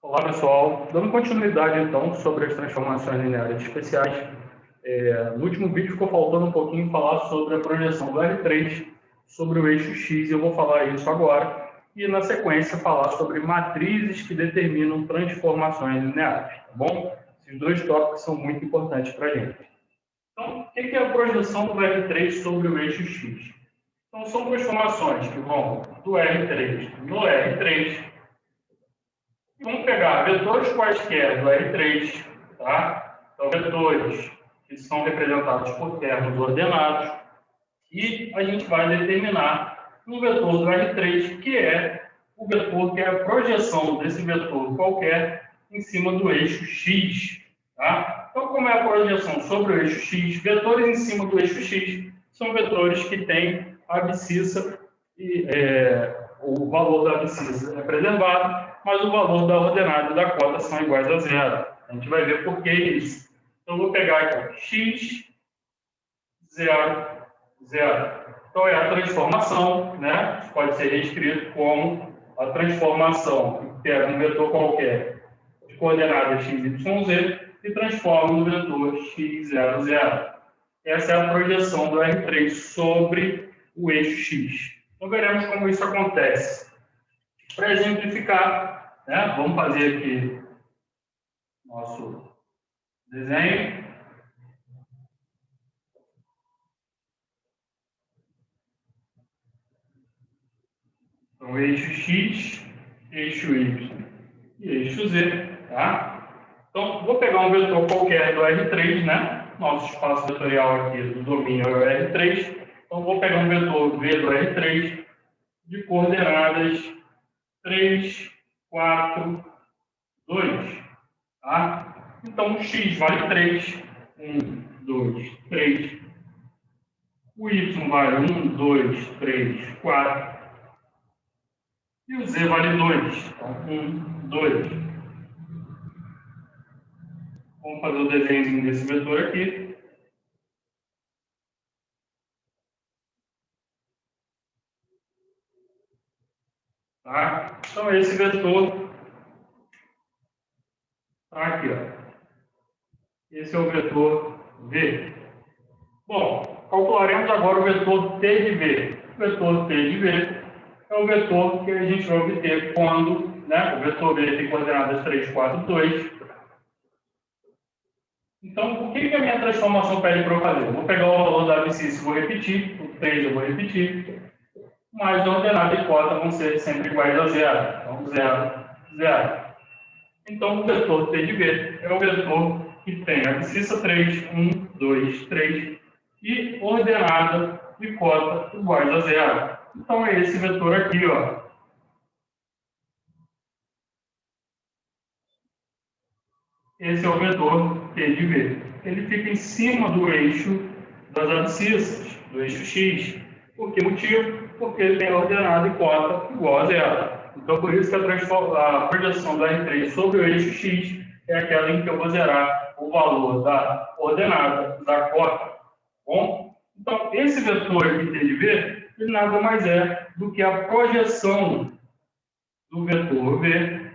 Olá, pessoal. Dando continuidade, então, sobre as transformações lineares especiais. No último vídeo ficou faltando um pouquinho falar sobre a projeção do R3 sobre o eixo X, e eu vou falar isso agora. E, na sequência, falar sobre matrizes que determinam transformações lineares, tá bom? Esses dois tópicos são muito importantes para a gente. Então, o que é a projeção do R3 sobre o eixo X? Então, são transformações que vão do R3 no R3. Vamos pegar vetores quaisquer do R3, tá? Então, vetores que são representados por termos ordenados, e a gente vai determinar um vetor do R3, que é o vetor que é a projeção desse vetor qualquer em cima do eixo X, tá? Então, como é a projeção sobre o eixo X? Vetores em cima do eixo X são vetores que têm a abscissa e o valor da abscissa é preservado, mas o valor da ordenada e da cota são iguais a zero. A gente vai ver por que isso. Então, eu vou pegar aqui x, 0, 0. Então, é a transformação, né? Pode ser reescrito como a transformação que pega um vetor qualquer de coordenadas x, y, z e transforma no vetor x, 0, 0. Essa é a projeção do R3 sobre o eixo x. Então, veremos como isso acontece. Para exemplificar, né, vamos fazer aqui nosso desenho. Então, eixo X, eixo Y e eixo Z, tá? Então, vou pegar um vetor qualquer do R3, né? Nosso espaço vetorial aqui do domínio é o R3. Então, vou pegar um vetor V do R3 de coordenadas 3, 4, 2, tá? Então, o X vale 3, 1, 2, 3. O Y vale 1, 2, 3, 4. E o Z vale 2. Então, 1, 2. Vamos fazer o desenho desse vetor aqui. Tá? Então, esse vetor está aqui, ó. Esse é o vetor V. Bom, calcularemos agora o vetor T de V. O vetor T de V é o vetor que a gente vai obter quando, né, o vetor V tem coordenadas 3, 4, 2. Então, o que a minha transformação pede para eu fazer? Eu vou pegar o valor da abscissa e vou repetir, o 3 eu vou repetir, mas a ordenada e cota vão ser sempre iguais a 0. Então, 0, 0. Então, o vetor T de V é o vetor que tem abscissa 3, 1, 2, 3, e ordenada e cota iguais a 0. Então, é esse vetor aqui, ó. Esse é o vetor T de V. Ele fica em cima do eixo das abscissas, do eixo X. Por que motivo? Porque ele tem ordenada e cota igual a 0. Então, por isso que a projeção da R3 sobre o eixo X é aquela em que eu vou zerar o valor da ordenada da cota. Bom? Então, esse vetor aqui, T de V, ele nada mais é do que a projeção do vetor V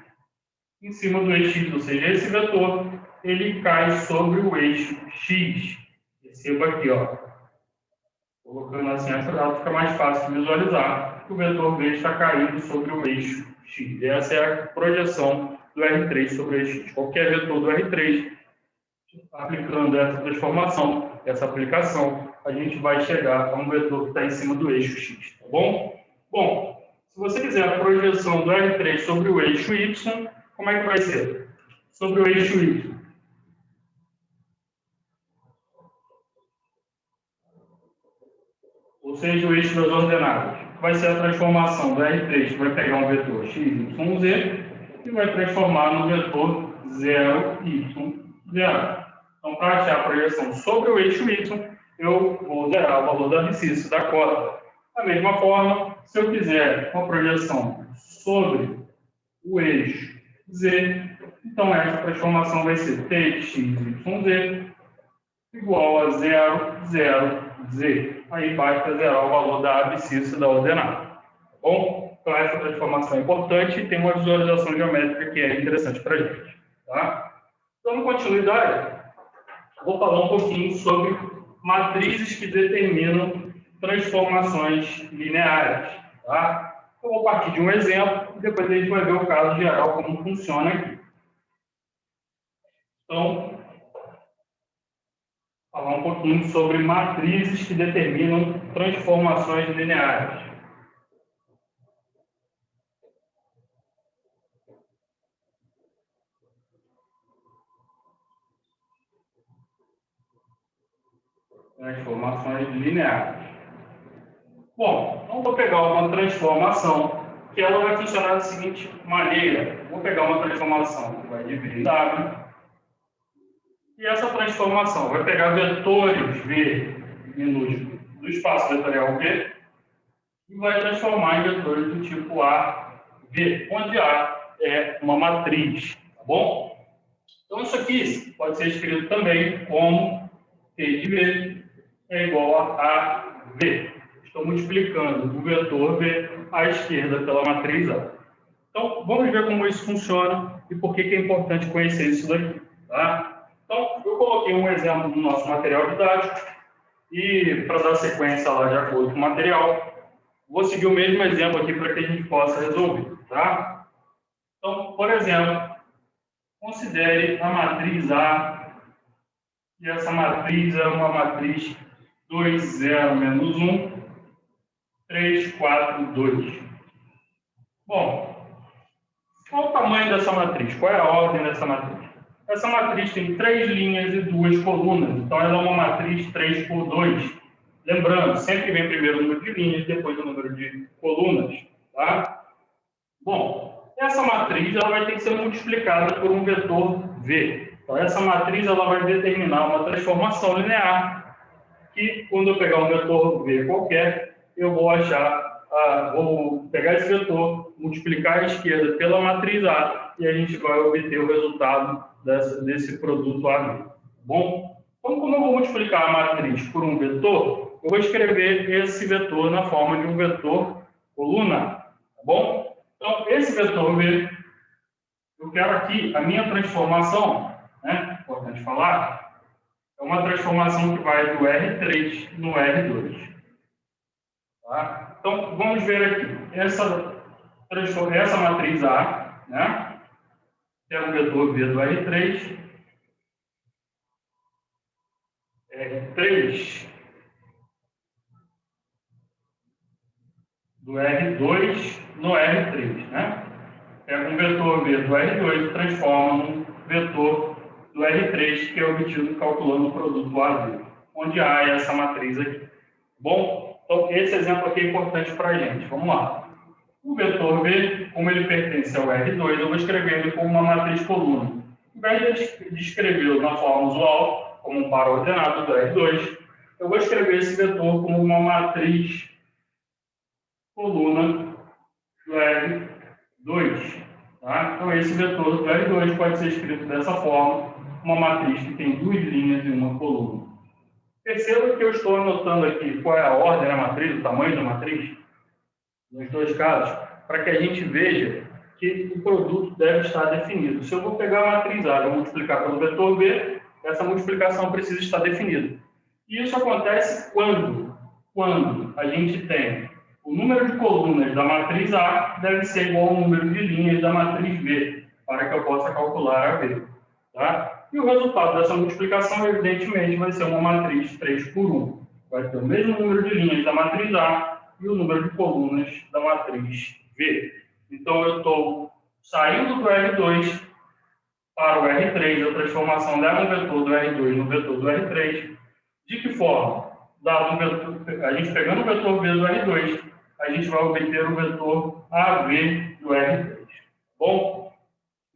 em cima do eixo X, ou seja, esse vetor ele cai sobre o eixo X. Receba aqui, ó. Colocando assim essa data fica mais fácil de visualizar que o vetor V está caindo sobre o eixo X. Essa é a projeção do R3 sobre o eixo X. Qualquer vetor do R3, aplicando essa transformação, essa aplicação, a gente vai chegar a um vetor que está em cima do eixo X, tá bom? Bom, se você quiser a projeção do R3 sobre o eixo Y, como é que vai ser? Sobre o eixo Y. Ou seja, o eixo das ordenadas. Vai ser a transformação do R3, que vai pegar um vetor x, y, z, e vai transformar no vetor 0, y, 0. Então, para achar a projeção sobre o eixo y, eu vou zerar o valor da abscissa da cota. Da mesma forma, se eu quiser uma projeção sobre o eixo z, então essa transformação vai ser t de x, y, z igual a 0, 0, z. Aí basta zerar o valor da abscissa da ordenada. Tá bom? Então, essa transformação é importante e tem uma visualização geométrica que é interessante para a gente. Tá? Dando continuidade, vou falar um pouquinho sobre matrizes que determinam transformações lineares. Tá? Eu vou partir de um exemplo e depois a gente vai ver o caso geral, como funciona aqui. Então, falar um pouquinho sobre matrizes que determinam transformações lineares. Transformações lineares. Bom, então vou pegar uma transformação que ela vai funcionar da seguinte maneira. Vou pegar uma transformação que vai dividir W e essa transformação vai pegar vetores V minúsculo do espaço vetorial V e vai transformar em vetores do tipo AV, onde A é uma matriz, tá bom? Então isso aqui pode ser escrito também como T de V é igual a AV. Estou multiplicando o vetor V à esquerda pela matriz A. Então, vamos ver como isso funciona e por que é importante conhecer isso daqui. Tá? Então, eu coloquei um exemplo do nosso material didático e, para dar sequência lá de acordo com o material, vou seguir o mesmo exemplo aqui para que a gente possa resolver. Tá? Então, por exemplo, considere a matriz A, e essa matriz é uma matriz 2, 0, menos 1, 3, 4, 2. Bom, qual o tamanho dessa matriz? Qual é a ordem dessa matriz? Essa matriz tem 3 linhas e 2 colunas, então ela é uma matriz 3 por 2. Lembrando, sempre vem primeiro o número de linhas, depois o número de colunas. Tá? Bom, essa matriz ela vai ter que ser multiplicada por um vetor V. Então, essa matriz ela vai determinar uma transformação linear, que quando eu pegar um vetor V qualquer, eu vou vou pegar esse vetor, multiplicar a esquerda pela matriz A, e a gente vai obter o resultado desse produto AB. Bom, então, como eu vou multiplicar a matriz por um vetor, eu vou escrever esse vetor na forma de um vetor coluna. Tá bom? Então, esse vetor V, eu quero aqui a minha transformação, né? Importante falar, é uma transformação que vai do R3 no R2. Tá? Então, vamos ver aqui. Essa matriz A, né? Que é o vetor V do R3. R3 do R2 no R3, né? Pega um vetor V do R2 e transforma num vetor do R3, que é obtido calculando o produto AV, onde A é essa matriz aqui. Bom, então esse exemplo aqui é importante para a gente. Vamos lá. O vetor V, como ele pertence ao R2, eu vou escrever ele como uma matriz coluna. Ao invés de escrevê-lo na forma usual, como um par ordenado do R2, eu vou escrever esse vetor como uma matriz coluna do R2. Tá? Então, esse vetor do R2 pode ser escrito dessa forma, uma matriz que tem 2 linhas e uma coluna. Perceba que eu estou anotando aqui qual é a ordem da matriz, o tamanho da matriz, nos dois casos, para que a gente veja que o produto deve estar definido. Se eu vou pegar a matriz A e vou multiplicar pelo vetor B, essa multiplicação precisa estar definida. E isso acontece quando a gente tem o número de colunas da matriz A deve ser igual ao número de linhas da matriz B, para que eu possa calcular a V. Tá? E o resultado dessa multiplicação, evidentemente, vai ser uma matriz 3 por 1. Vai ter o mesmo número de linhas da matriz A e o número de colunas da matriz V. Então, eu estou saindo do R2 para o R3, a transformação leva um vetor do R2 no vetor do R3. De que forma? Dado a gente pegando o vetor V do R2, a gente vai obter o vetor AV do R3. Bom,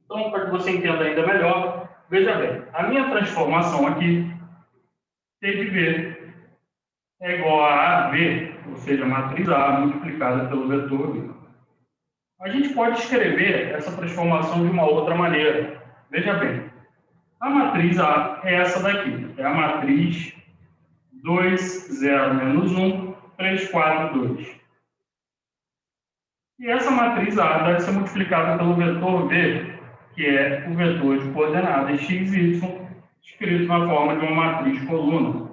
então, para que você entenda ainda melhor, veja bem, a minha transformação aqui, T de V, é igual a AV, ou seja, a matriz A multiplicada pelo vetor V. A gente pode escrever essa transformação de uma outra maneira. Veja bem, a matriz A é essa daqui, é a matriz 2, 0, menos 1, 3, 4, 2. E essa matriz A deve ser multiplicada pelo vetor V, que é o vetor de coordenadas x e y, escrito na forma de uma matriz coluna.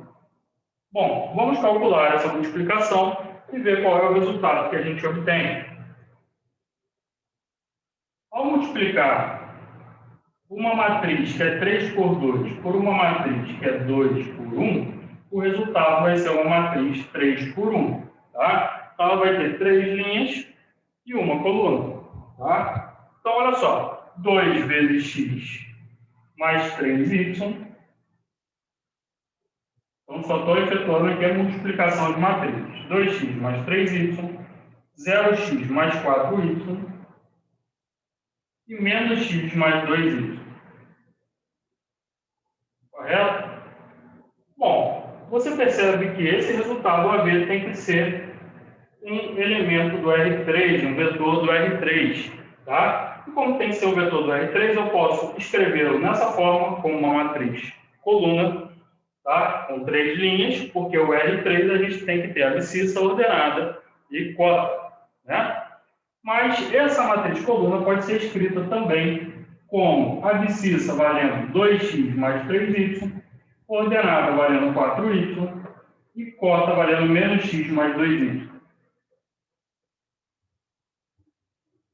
Bom, vamos calcular essa multiplicação e ver qual é o resultado que a gente obtém. Ao multiplicar uma matriz que é 3 por 2 por uma matriz que é 2 por 1, o resultado vai ser uma matriz 3 por 1. Tá? Então, ela vai ter 3 linhas e uma coluna. Tá? Então, olha só, 2 vezes x mais 3y. Então, só estou efetuando aqui a multiplicação de matrizes. 2x mais 3y, 0x mais 4y e menos x mais 2y. Correto? Bom, você percebe que esse resultado AB tem que ser um elemento do R3, um vetor do R3. Tá? E como tem que ser um vetor do R3, eu posso escrevê-lo nessa forma, como uma matriz coluna, tá? Com 3 linhas, porque o R3 a gente tem que ter abscissa ordenada e cota. Né? Mas essa matriz coluna pode ser escrita também como abscissa valendo 2x mais 3y, ordenada valendo 4y e cota valendo menos x mais 2y.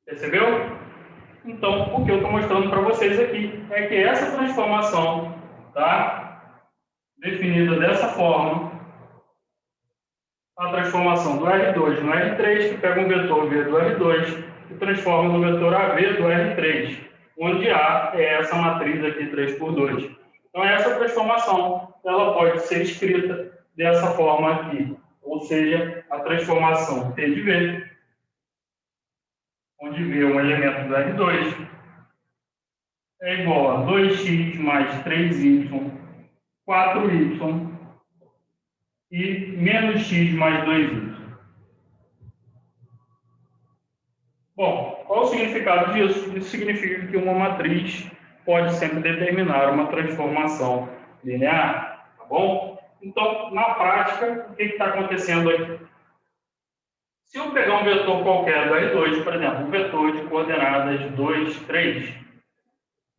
Percebeu? Então, o que eu estou mostrando para vocês aqui é que essa transformação, tá, definida dessa forma, a transformação do R2 no R3, que pega um vetor V do R2 e transforma no vetor AV do R3, onde A é essa matriz aqui 3 por 2. Então, essa transformação ela pode ser escrita dessa forma aqui, ou seja, a transformação T de V, onde V é um elemento do R2, é igual a 2x mais 3y, 4y e menos x mais 2y. Bom, qual o significado disso? Isso significa que uma matriz pode sempre determinar uma transformação linear, tá bom? Então, na prática, o que está acontecendo aqui? Se eu pegar um vetor qualquer do R2, por exemplo, um vetor de coordenadas 2, 3,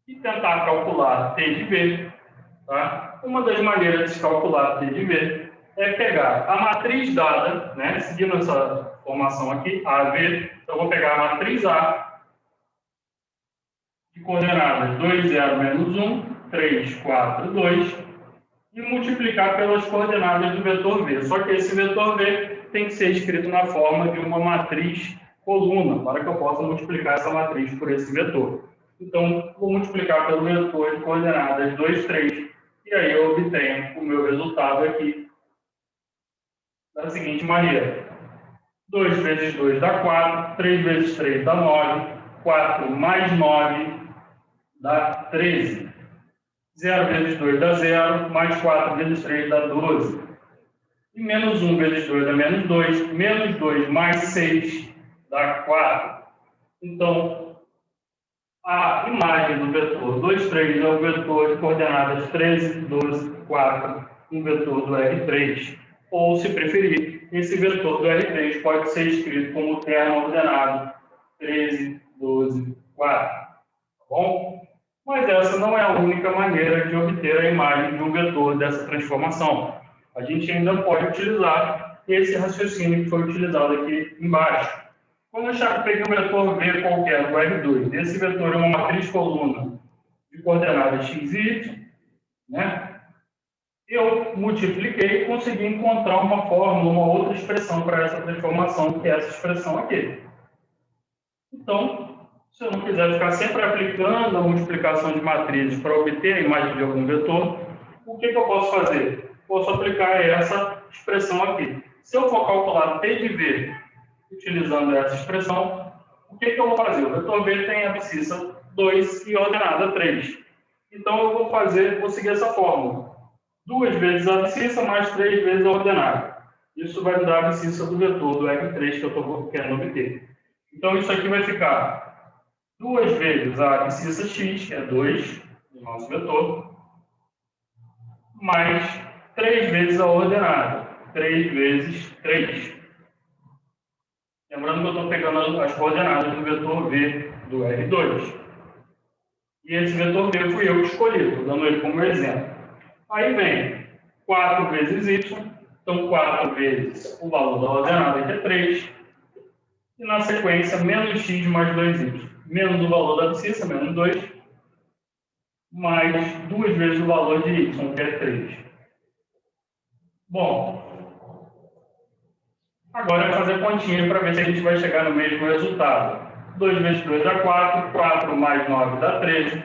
e tentar calcular T de V, tá? Uma das maneiras de se calcular T de V é pegar a matriz dada, né, seguindo essa formação aqui, AV, então eu vou pegar a matriz A, de coordenadas 2, 0, menos 1, 3, 4, 2, e multiplicar pelas coordenadas do vetor V. Só que esse vetor V tem que ser escrito na forma de uma matriz coluna, para que eu possa multiplicar essa matriz por esse vetor. Então, vou multiplicar pelo vetor de coordenadas 2, 3, e aí eu obtenho o meu resultado aqui da seguinte maneira. 2 vezes 2 dá 4, 3 vezes 3 dá 9, 4 mais 9 dá 13. 0 vezes 2 dá 0, mais 4 vezes 3 dá 12. E menos 1 vezes 2 dá menos 2, menos 2 mais 6 dá 4. Então, a imagem do vetor 2, 3 é o vetor de coordenadas 13, 12, 4, um vetor do R3. Ou, se preferir, esse vetor do R3 pode ser escrito como termo ordenado 13, 12, 4. Tá bom? Mas essa não é a única maneira de obter a imagem de um vetor dessa transformação. A gente ainda pode utilizar esse raciocínio que foi utilizado aqui embaixo. Quando eu peguei um vetor V qualquer do R2, esse vetor é uma matriz coluna de coordenadas x e y, né? Eu multipliquei e consegui encontrar uma fórmula, uma outra expressão para essa transformação, que é essa expressão aqui. Então, se eu não quiser ficar sempre aplicando a multiplicação de matrizes para obter a imagem de algum vetor, o que eu posso fazer? Posso aplicar essa expressão aqui. Se eu for calcular T de V utilizando essa expressão, o que eu vou fazer? O vetor V tem abscissa 2 e ordenada 3. Então, eu vou seguir essa fórmula. 2 vezes a abscissa mais 3 vezes a ordenada. Isso vai me dar a abscissa do vetor do R3 que eu estou querendo obter. Então, isso aqui vai ficar 2 vezes a abscissa x, que é 2, do nosso vetor, mais 3 vezes a ordenada, 3 vezes 3. Lembrando que eu estou pegando as coordenadas do vetor V do R2. E esse vetor V fui eu que escolhi, estou dando ele como exemplo. Aí vem 4 vezes Y, então 4 vezes o valor da ordenada, que é 3. E na sequência, menos x mais 2y. Menos o valor da abscissa, menos 2. Mais 2 vezes o valor de y, que é 3. Bom, agora é fazer continha para ver se a gente vai chegar no mesmo resultado. 2 vezes 2 dá 4, 4 mais 9 dá 13,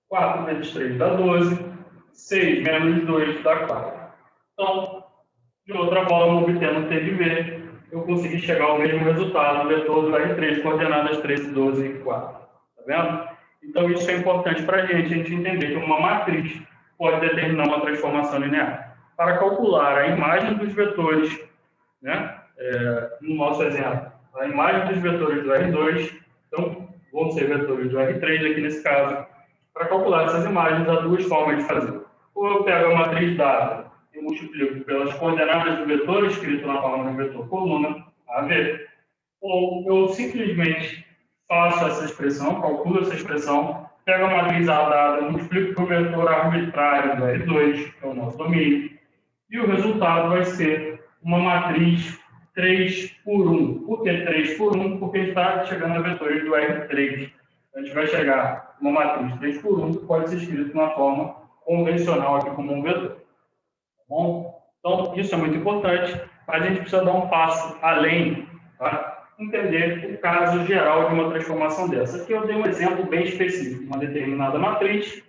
4 vezes 3 dá 12, 6 menos 2 dá 4. Então, de outra forma, obtendo T de V, eu consegui chegar ao mesmo resultado do vetor do R3, coordenadas 13, 12 e 4. Tá vendo? Então, isso é importante para a gente entender que uma matriz pode determinar uma transformação linear. Para calcular a imagem dos vetores, né? No nosso exemplo, a imagem dos vetores do R2, então, vão ser vetores do R3 aqui nesse caso. Para calcular essas imagens, há duas formas de fazer. Ou eu pego a matriz dada e multiplico pelas coordenadas do vetor escrito na forma do vetor coluna, AV, ou eu simplesmente faço essa expressão, calculo essa expressão, pego a matriz A dada, multiplico pelo vetor arbitrário do R2, que é o nosso domínio, e o resultado vai ser uma matriz 3 por 1. Por que 3 por 1? Porque a gente está chegando a vetores do R3. A gente vai chegar a uma matriz 3 por 1, que pode ser escrito na forma convencional aqui como um vetor. Tá bom? Então, isso é muito importante, mas a gente precisa dar um passo além, tá? Entender o caso geral de uma transformação dessa. Aqui eu dei um exemplo bem específico, uma determinada matriz,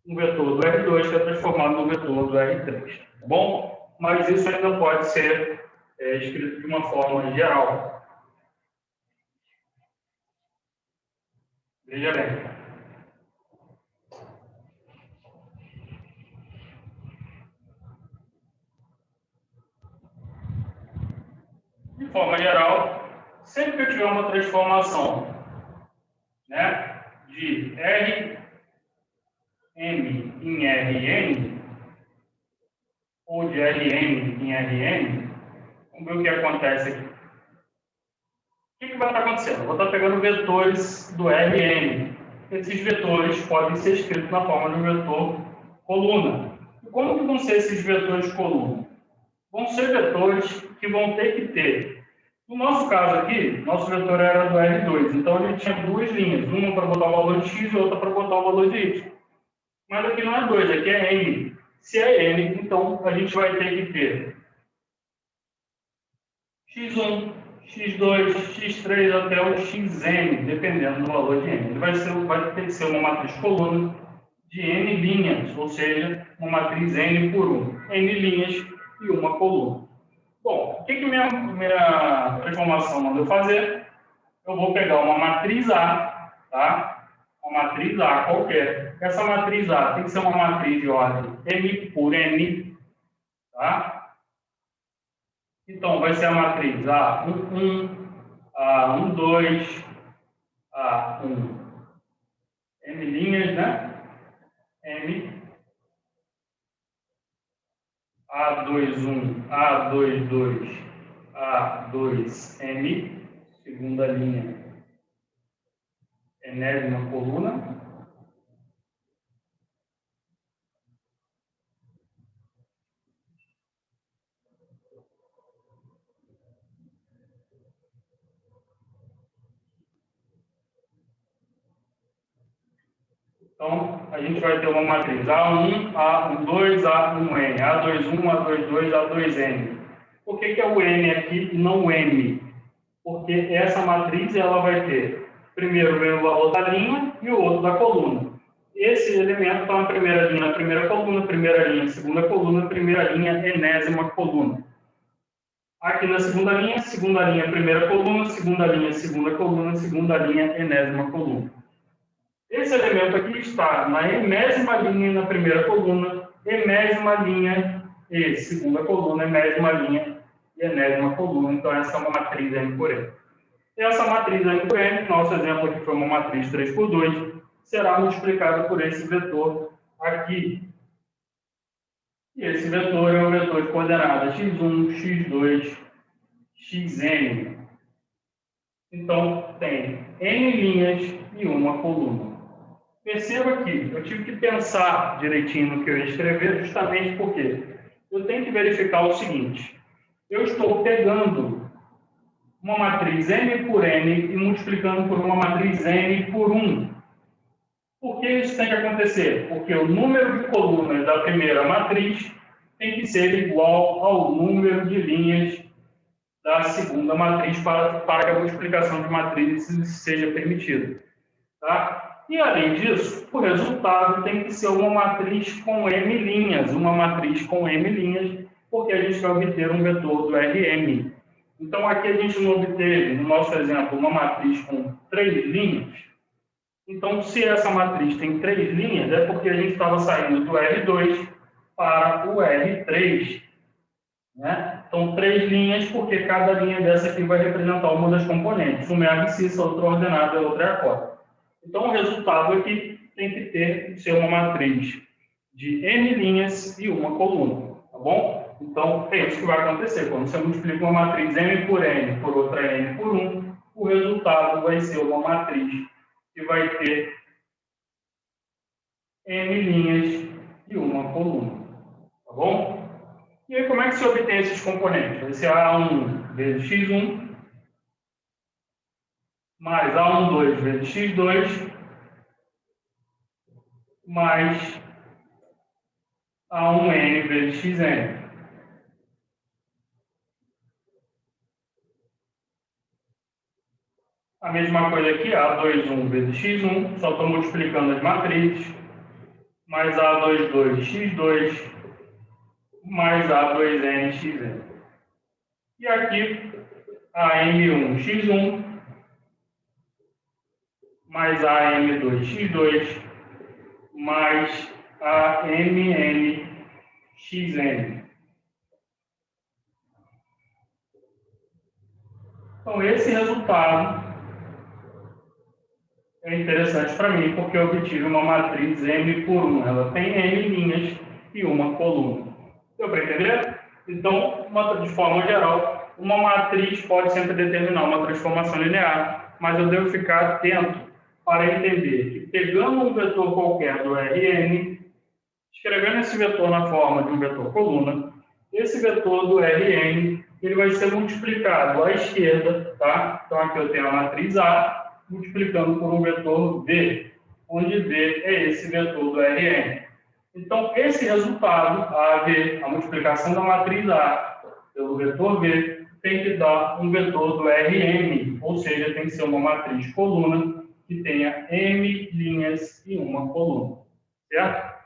um vetor do R2 que é transformado no vetor do R3. Tá bom? Mas isso ainda pode ser escrito de uma forma geral. Veja bem. De forma geral, sempre que eu tiver uma transformação, né, de Rm em Rn, ou de Rm em Rn, vamos ver o que acontece aqui. O que vai estar acontecendo? Eu vou estar pegando vetores do Rn. Esses vetores podem ser escritos na forma de um vetor coluna. E como que vão ser esses vetores coluna? Vão ser vetores que vão ter que ter. No nosso caso aqui, nosso vetor era do R2, então ele tinha duas linhas, uma para botar o valor de x e outra para botar o valor de y. Mas aqui não é 2, aqui é n. Se é n, então a gente vai ter que ter x1, x2, x3 até o xn, dependendo do valor de n. Ele vai ter que ser uma matriz coluna de n linhas, ou seja, uma matriz n por 1. N linhas e uma coluna. Bom, o que minha transformação manda eu fazer? Eu vou pegar uma matriz A, tá? Uma matriz A qualquer. Essa matriz A tem que ser uma matriz de ordem m por n, tá? Então, vai ser a matriz A11, A12, A1, m linhas, né? M, A21, A22, A2M, segunda linha, enésima coluna. Então, a gente vai ter uma matriz A1, A12, A1N, A21, A22, A2N. Por que é o N aqui e não o M? Porque essa matriz ela vai ter, primeiro vem o valor da linha e o outro da coluna. Esse elemento está na primeira linha, primeira linha, segunda coluna, primeira linha, enésima coluna. Aqui na segunda linha, primeira coluna, segunda linha, segunda linha, enésima coluna. Esse elemento aqui está na enésima linha na primeira coluna, enésima linha e segunda coluna, enésima linha e enésima coluna. Então, essa é uma matriz N por N. E essa matriz N por N, nosso exemplo aqui foi uma matriz 3 por 2, será multiplicada por esse vetor aqui. E esse vetor é o vetor de coordenadas x1, x2, xn. Então, tem n linhas e uma coluna. Perceba que eu tive que pensar direitinho no que eu ia escrever, justamente porque eu tenho que verificar o seguinte. Eu estou pegando uma matriz n por n e multiplicando por uma matriz n por 1. Por que isso tem que acontecer? Porque o número de colunas da primeira matriz tem que ser igual ao número de linhas da segunda matriz para que a multiplicação de matrizes seja permitida. Tá? E, além disso, o resultado tem que ser uma matriz com m linhas, porque a gente vai obter um vetor do Rm. Então, aqui a gente não obteve, no nosso exemplo, uma matriz com 3 linhas. Então, se essa matriz tem 3 linhas, é porque a gente estava saindo do R2 para o R3. Né? Então, 3 linhas, porque cada linha dessa aqui vai representar uma das componentes. Uma é abscissa, outra ordenada e outra é a cota. Então, o resultado aqui tem que ser uma matriz de n linhas e uma coluna. Tá bom? Então, é isso que vai acontecer. Quando você multiplica uma matriz m por n por outra n por 1, o resultado vai ser uma matriz que vai ter n linhas e uma coluna. Tá bom? E aí, como é que se obtém esses componentes? Vai ser A1 vezes x1 mais A12 vezes x2 mais A1n vezes xn. A mesma coisa aqui, A21 vezes x1, só estou multiplicando as matrizes, mais A22 x2 mais A2n xn. E aqui, AM1 x1 mais AM2 x2 mais AMN xn. Então, esse resultado é interessante para mim, porque eu obtive uma matriz M por 1. Ela tem N linhas e uma coluna. Deu para entender? Então, de forma geral, uma matriz pode sempre determinar uma transformação linear, mas eu devo ficar atento para entender que, pegando um vetor qualquer do Rn, escrevendo esse vetor na forma de um vetor coluna, esse vetor do Rn ele vai ser multiplicado à esquerda, tá? Então, aqui eu tenho a matriz A, multiplicando por um vetor V, onde V é esse vetor do Rn. Então, esse resultado, AV, a multiplicação da matriz A pelo vetor V, tem que dar um vetor do Rm, ou seja, tem que ser uma matriz coluna que tenha M linhas e uma coluna, certo?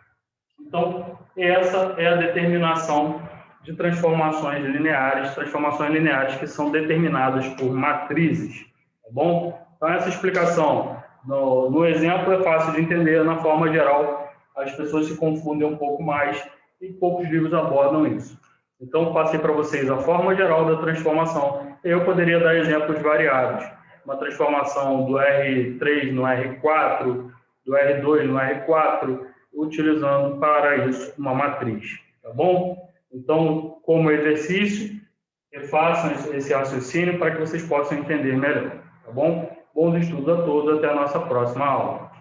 Então, essa é a determinação de transformações lineares que são determinadas por matrizes, tá bom? Então, essa explicação no exemplo é fácil de entender, na forma geral, as pessoas se confundem um pouco mais e poucos livros abordam isso. Então, passei para vocês a forma geral da transformação. Eu poderia dar exemplos variados. Uma transformação do R3 no R4, do R2 no R4, utilizando para isso uma matriz, tá bom? Então, como exercício, façam esse raciocínio para que vocês possam entender melhor, tá bom? Bons estudos a todos, até a nossa próxima aula.